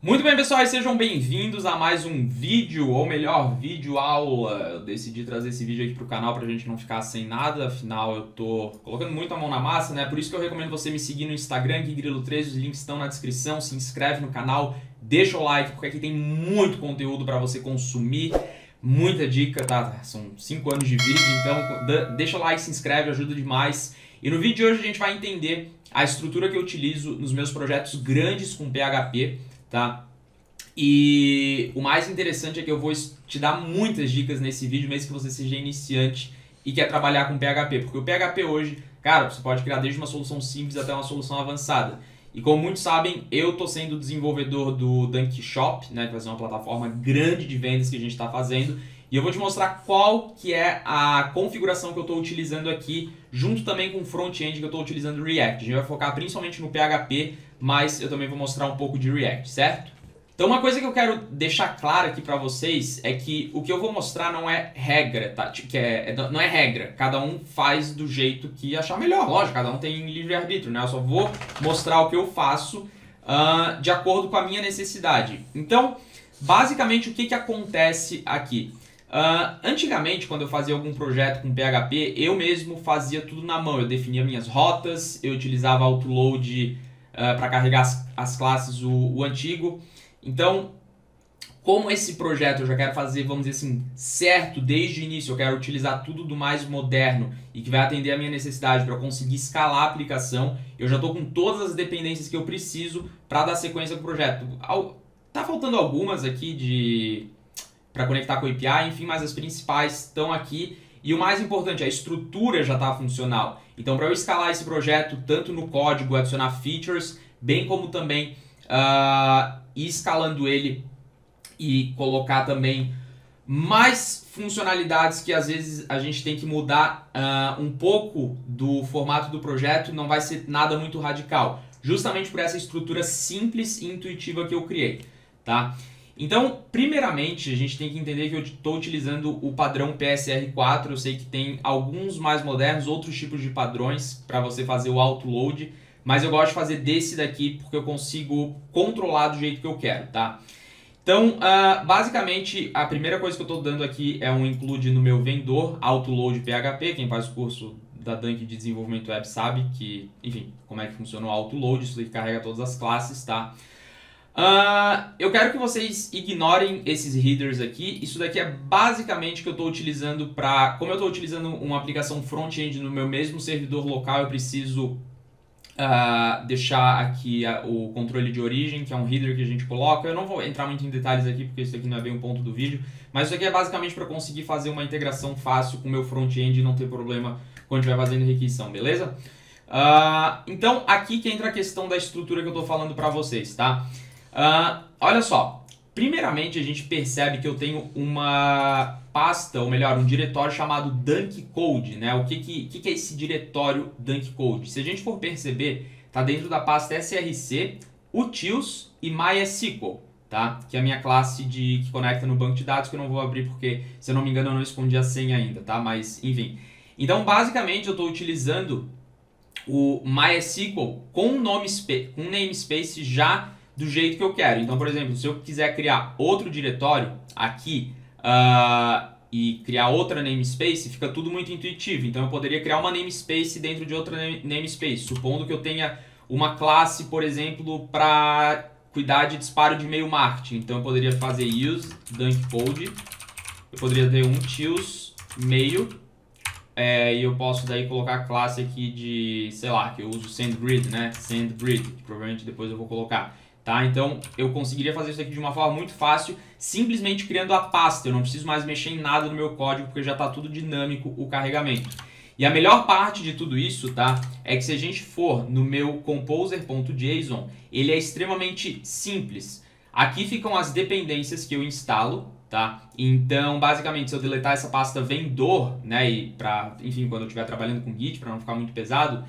Muito bem, pessoal, e sejam bem-vindos a mais um vídeo, ou melhor, vídeo aula. Eu decidi trazer esse vídeo aqui pro canal pra gente não ficar sem nada, afinal eu tô colocando muito a mão na massa, né? Por isso que eu recomendo você me seguir no Instagram, Grilo13, os links estão na descrição, se inscreve no canal, deixa o like, porque aqui tem muito conteúdo pra você consumir, muita dica, tá? São 5 anos de vídeo, então deixa o like, se inscreve, ajuda demais. E no vídeo de hoje a gente vai entender a estrutura que eu utilizo nos meus projetos grandes com PHP, tá? E o mais interessante é que eu vou te dar muitas dicas nesse vídeo, mesmo que você seja iniciante e quer trabalhar com PHP, porque o PHP hoje, cara, você pode criar desde uma solução simples até uma solução avançada. E como muitos sabem, eu estou sendo desenvolvedor do Dunk Shop, né, que vai ser uma plataforma grande de vendas que a gente está fazendo, e eu vou te mostrar qual que é a configuração que eu estou utilizando aqui, junto também com o front-end que eu estou utilizando React. A gente vai focar principalmente no PHP, mas eu também vou mostrar um pouco de React, certo? Então uma coisa que eu quero deixar clara aqui pra vocês é que o que eu vou mostrar não é regra, tá? Não é regra, cada um faz do jeito que achar melhor, lógico, cada um tem livre-arbítrio, né? Eu só vou mostrar o que eu faço de acordo com a minha necessidade. Então, basicamente o que acontece aqui? Antigamente, quando eu fazia algum projeto com PHP, eu mesmo fazia tudo na mão, eu definia minhas rotas, eu utilizava autoload para carregar as classes, o antigo. Então, como esse projeto eu já quero fazer, vamos dizer assim, certo desde o início, eu quero utilizar tudo do mais moderno e que vai atender a minha necessidade para conseguir escalar a aplicação, eu já estou com todas as dependências que eu preciso para dar sequência ao projeto. Tá faltando algumas aqui para conectar com a API, enfim, mas as principais estão aqui. E o mais importante, a estrutura já está funcional. Então, para eu escalar esse projeto, tanto no código, adicionar features, bem como também ir escalando ele e colocar também mais funcionalidades que às vezes a gente tem que mudar um pouco do formato do projeto, não vai ser nada muito radical, justamente por essa estrutura simples e intuitiva que eu criei, tá? Então, primeiramente, a gente tem que entender que eu estou utilizando o padrão PSR4, eu sei que tem alguns mais modernos, outros tipos de padrões para você fazer o autoload, mas eu gosto de fazer desse daqui porque eu consigo controlar do jeito que eu quero, tá? Então, basicamente, a primeira coisa que eu estou dando aqui é um include no meu vendor, autoload PHP. Quem faz o curso da Dunk de desenvolvimento web sabe que, enfim, como é que funciona o autoload, isso aqui carrega todas as classes, tá? Eu quero que vocês ignorem esses headers aqui. Isso daqui é basicamente o que eu estou utilizando para... Como eu estou utilizando uma aplicação front-end no meu mesmo servidor local, eu preciso deixar aqui o controle de origem, que é um header que a gente coloca. Eu não vou entrar muito em detalhes aqui, porque isso aqui não é bem o ponto do vídeo, mas isso aqui é basicamente para conseguir fazer uma integração fácil com o meu front-end e não ter problema quando estiver fazendo requisição, beleza? Então, aqui que entra a questão da estrutura que eu estou falando para vocês, tá? Olha só, primeiramente a gente percebe que eu tenho uma pasta, ou melhor, um diretório chamado Dunk Code, né? O que é esse diretório Dunk Code? Se a gente for perceber, está dentro da pasta src, utils e MySQL, tá? Que é a minha classe que conecta no banco de dados, que eu não vou abrir porque, se eu não me engano, eu não escondi a senha ainda, tá? Mas, enfim. Então, basicamente, eu estou utilizando o MySQL com namespace já do jeito que eu quero. Então, por exemplo, se eu quiser criar outro diretório aqui e criar outra namespace, fica tudo muito intuitivo. Então, eu poderia criar uma namespace dentro de outra namespace, supondo que eu tenha uma classe, por exemplo, para cuidar de disparo de e-mail marketing. Então, eu poderia fazer use dunk code, eu poderia ter um utils mail, e eu posso daí colocar a classe aqui de, sei lá, que eu uso SendGrid, né? SendGrid, que provavelmente depois eu vou colocar. Tá? Então, eu conseguiria fazer isso aqui de uma forma muito fácil, simplesmente criando a pasta. Eu não preciso mais mexer em nada no meu código, porque já está tudo dinâmico o carregamento. E a melhor parte de tudo isso, tá? É que se a gente for no meu composer.json, ele é extremamente simples. Aqui ficam as dependências que eu instalo, tá? Então, basicamente, se eu deletar essa pasta vendor, né, enfim, quando eu estiver trabalhando com Git, para não ficar muito pesado,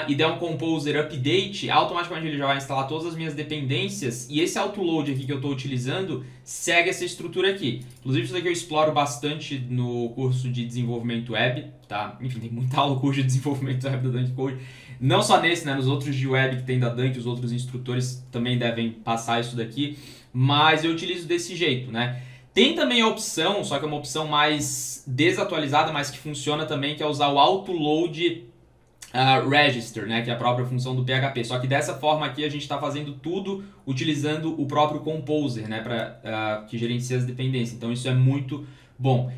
e der um Composer Update, automaticamente ele já vai instalar todas as minhas dependências e esse autoload aqui que eu estou utilizando segue essa estrutura aqui. Inclusive isso daqui eu exploro bastante no curso de desenvolvimento web, tá? Enfim, tem muita aula no curso de desenvolvimento web da Dunk Code. Não só nesse, né? Nos outros de web que tem da Dunk, os outros instrutores também devem passar isso daqui, mas eu utilizo desse jeito, né? Tem também a opção, só que é uma opção mais desatualizada, mas que funciona também, que é usar o autoload register, né, que é a própria função do PHP. Só que dessa forma aqui a gente está fazendo tudo utilizando o próprio Composer, né, que gerencia as dependências. Então isso é muito bom.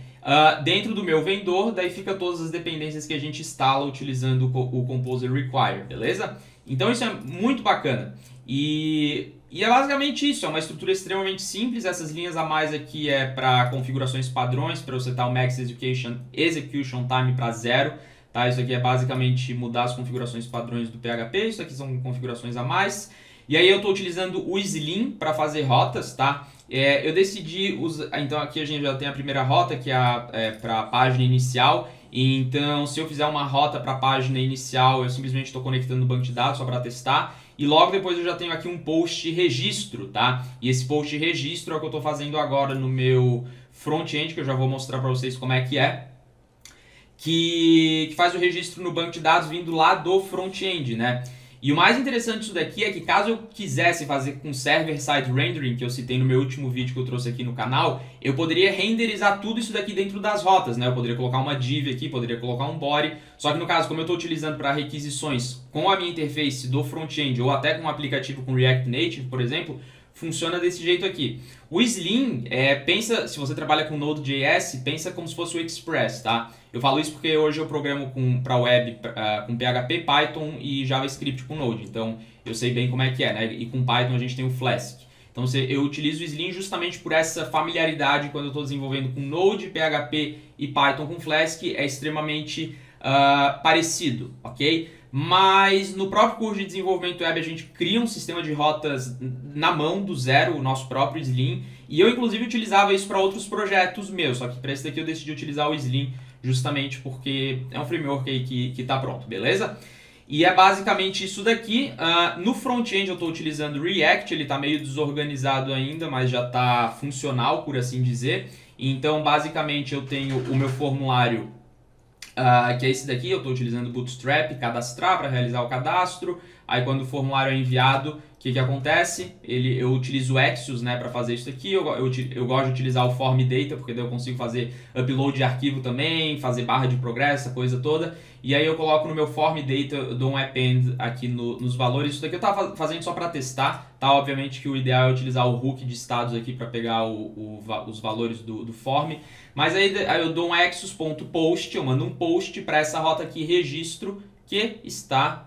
Dentro do meu vendor, daí fica todas as dependências que a gente instala utilizando o Composer Require, beleza? Então isso é muito bacana. E é basicamente isso, é uma estrutura extremamente simples. Essas linhas a mais aqui é para configurações padrões, para eu setar o Max Execution Time para 0. Tá? Isso aqui é basicamente mudar as configurações padrões do PHP, isso aqui são configurações a mais. E aí eu estou utilizando o Slim para fazer rotas, tá? Eu decidi usar, então aqui a gente já tem a primeira rota, que é para a página inicial. Então se eu fizer uma rota para a página inicial, eu simplesmente estou conectando o banco de dados só para testar. E logo depois eu já tenho aqui um post registro, tá? E esse post registro é o que eu estou fazendo agora no meu front-end, que eu já vou mostrar para vocês como é que é. Que faz o registro no banco de dados vindo lá do front-end, né? E o mais interessante disso daqui é que caso eu quisesse fazer com server-side rendering, que eu citei no meu último vídeo que eu trouxe aqui no canal, eu poderia renderizar tudo isso daqui dentro das rotas, né? Eu poderia colocar uma div aqui, poderia colocar um body, só que no caso, como eu estou utilizando para requisições com a minha interface do front-end ou até com um aplicativo com React Native, por exemplo, funciona desse jeito aqui. O Slim, pensa, se você trabalha com Node.js, pensa como se fosse o Express, tá? Eu falo isso porque hoje eu programo para web com PHP, Python e JavaScript com Node. Então eu sei bem como é que é, né? E com Python a gente tem o Flask. Então eu utilizo o Slim justamente por essa familiaridade quando eu estou desenvolvendo com Node, PHP e Python com Flask, é extremamente parecido, ok? Mas no próprio curso de desenvolvimento web a gente cria um sistema de rotas na mão do zero, o nosso próprio Slim, e eu inclusive utilizava isso para outros projetos meus, só que para esse daqui eu decidi utilizar o Slim justamente porque é um framework aí que está pronto, beleza? E é basicamente isso daqui. No front-end eu estou utilizando React, ele está meio desorganizado ainda, mas já está funcional, por assim dizer. Então basicamente eu tenho o meu formulário, que é esse daqui, eu estou utilizando Bootstrap, cadastrar para realizar o cadastro. Aí quando o formulário é enviado, o que acontece? Eu utilizo o Axios, né, para fazer isso aqui. Eu gosto de utilizar o Form Data, porque daí eu consigo fazer upload de arquivo também, fazer barra de progresso, essa coisa toda. E aí eu coloco no meu Form Data, eu dou um append aqui nos valores. Isso daqui eu estava fazendo só para testar, tá? Obviamente que o ideal é utilizar o hook de estados aqui para pegar os valores do form. Mas aí eu dou um axios.post, eu mando um post para essa rota aqui, registro, que está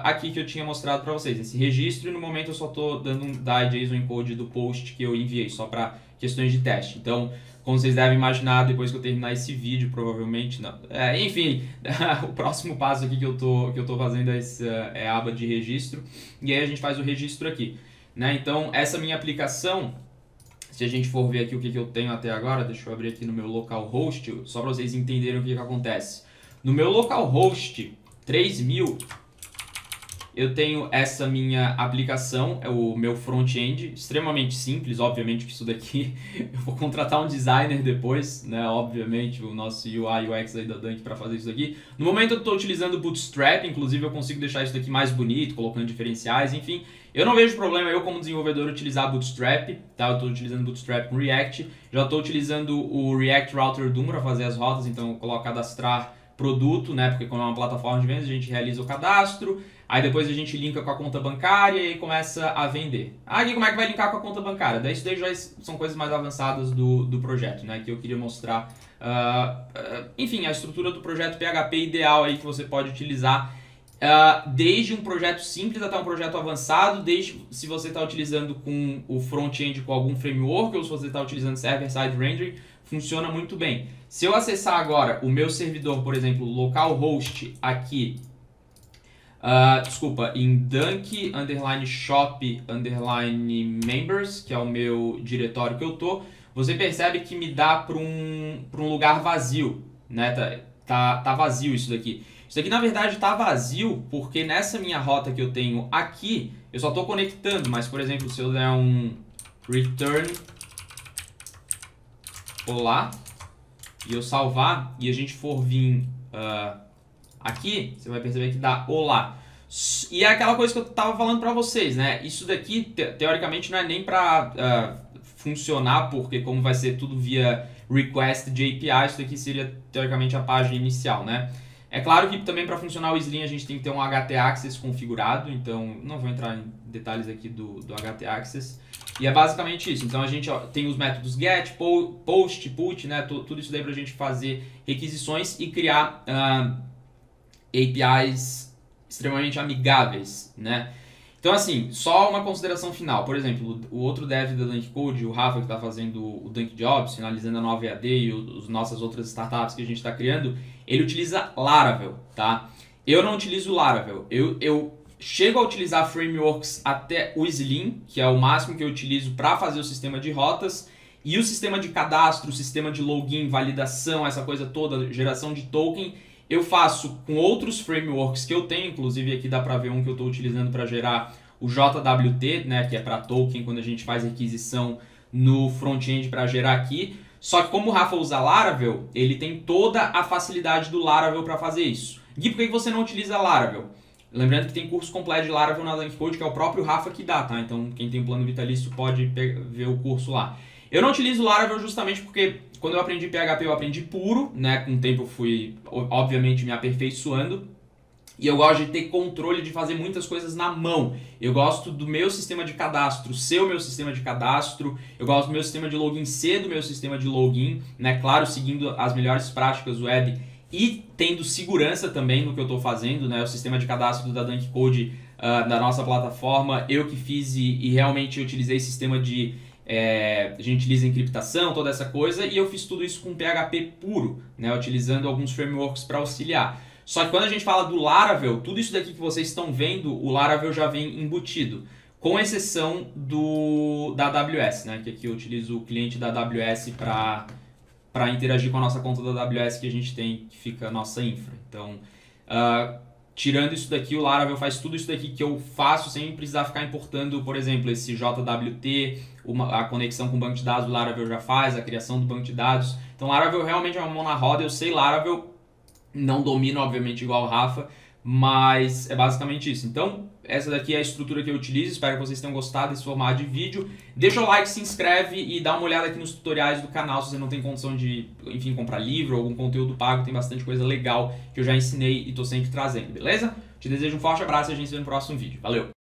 aqui que eu tinha mostrado para vocês. Esse registro, e no momento eu só estou dando um JSON encode do post que eu enviei, só para questões de teste. Então, como vocês devem imaginar, depois que eu terminar esse vídeo, provavelmente não. Enfim, o próximo passo aqui que eu tô fazendo é a aba de registro, e aí a gente faz o registro aqui, né? Então, essa minha aplicação, se a gente for ver aqui o que eu tenho até agora, deixa eu abrir aqui no meu localhost, só para vocês entenderem o que acontece. No meu localhost 3000, eu tenho essa minha aplicação, é o meu front-end, extremamente simples. Obviamente que isso daqui eu vou contratar um designer depois, né? Obviamente, o nosso UI UX aí da Dunk para fazer isso daqui. No momento eu estou utilizando o Bootstrap, inclusive eu consigo deixar isso daqui mais bonito, colocando diferenciais, enfim. Eu não vejo problema eu como desenvolvedor utilizar Bootstrap, tá? Eu estou utilizando Bootstrap com React, já estou utilizando o React Router Doom para fazer as rotas, então eu coloco cadastrar produto, né? Porque quando é uma plataforma de vendas a gente realiza o cadastro, aí depois a gente linka com a conta bancária e começa a vender. Aí como é que vai linkar com a conta bancária? Daí isso daí já são coisas mais avançadas do projeto, né? Que eu queria mostrar, enfim, a estrutura do projeto PHP ideal aí que você pode utilizar, desde um projeto simples até um projeto avançado, desde se você está utilizando com o front-end com algum framework ou se você está utilizando server-side rendering, funciona muito bem. Se eu acessar agora o meu servidor, por exemplo, localhost aqui, em dunk_shop_members, que é o meu diretório que eu tô, você percebe que me dá para um lugar vazio, né? Tá vazio isso daqui. Isso aqui, na verdade, está vazio, porque nessa minha rota que eu tenho aqui, eu só estou conectando, mas, por exemplo, se eu der um return olá, e eu salvar, e a gente for vir aqui, você vai perceber que dá olá. E é aquela coisa que eu estava falando para vocês, né? Isso daqui, teoricamente, não é nem para funcionar, porque como vai ser tudo via request de API, isso daqui seria, teoricamente, a página inicial, né? É claro que também para funcionar o Slim a gente tem que ter um HT-Access configurado, então não vou entrar em detalhes aqui do HT-Access. E é basicamente isso. Então a gente tem os métodos get, post, put, né? Tudo isso daí para a gente fazer requisições e criar APIs extremamente amigáveis, né? Então assim, só uma consideração final. Por exemplo, o outro dev da Dunk Code, o Rafa, que está fazendo o Dunk Jobs, finalizando a nova EAD e as nossas outras startups que a gente está criando, ele utiliza Laravel, tá? Eu não utilizo Laravel. Eu chego a utilizar frameworks até o Slim, que é o máximo que eu utilizo para fazer o sistema de rotas, e o sistema de cadastro, o sistema de login, validação, essa coisa toda, geração de token, eu faço com outros frameworks que eu tenho, inclusive aqui dá para ver um que eu estou utilizando para gerar o JWT, né, que é para token, quando a gente faz requisição no front-end para gerar aqui. Só que como o Rafa usa Laravel, ele tem toda a facilidade do Laravel para fazer isso. Gui, por que você não utiliza Laravel? Lembrando que tem curso completo de Laravel na Dunk Code, que é o próprio Rafa que dá, tá? Então quem tem um plano vitalício pode ver o curso lá. Eu não utilizo Laravel justamente porque quando eu aprendi PHP eu aprendi puro, né? Com o tempo eu fui, obviamente, me aperfeiçoando. E eu gosto de ter controle de fazer muitas coisas na mão. Eu gosto do meu sistema de cadastro ser o meu sistema de cadastro. Eu gosto do meu sistema de login ser do meu sistema de login, né? Claro, seguindo as melhores práticas web e tendo segurança também no que eu estou fazendo, né? O sistema de cadastro da Dunk Code, da nossa plataforma, eu que fiz e realmente utilizei sistema de... a gente utiliza encriptação, toda essa coisa, e eu fiz tudo isso com PHP puro, né? Utilizando alguns frameworks para auxiliar. Só que quando a gente fala do Laravel, tudo isso daqui que vocês estão vendo, o Laravel já vem embutido. Com exceção da AWS, né? Que aqui eu utilizo o cliente da AWS para interagir com a nossa conta da AWS que a gente tem, que fica a nossa infra. Então, tirando isso daqui, o Laravel faz tudo isso daqui que eu faço sem precisar ficar importando, por exemplo, esse JWT, a conexão com o banco de dados o Laravel já faz, a criação do banco de dados. Então, Laravel realmente é uma mão na roda, eu sei Laravel. Não domino, obviamente, igual o Rafa, mas é basicamente isso. Então, essa daqui é a estrutura que eu utilizo. Espero que vocês tenham gostado desse formato de vídeo. Deixa o like, se inscreve e dá uma olhada aqui nos tutoriais do canal se você não tem condição de, enfim, comprar livro ou algum conteúdo pago. Tem bastante coisa legal que eu já ensinei e estou sempre trazendo, beleza? Te desejo um forte abraço e a gente se vê no próximo vídeo. Valeu!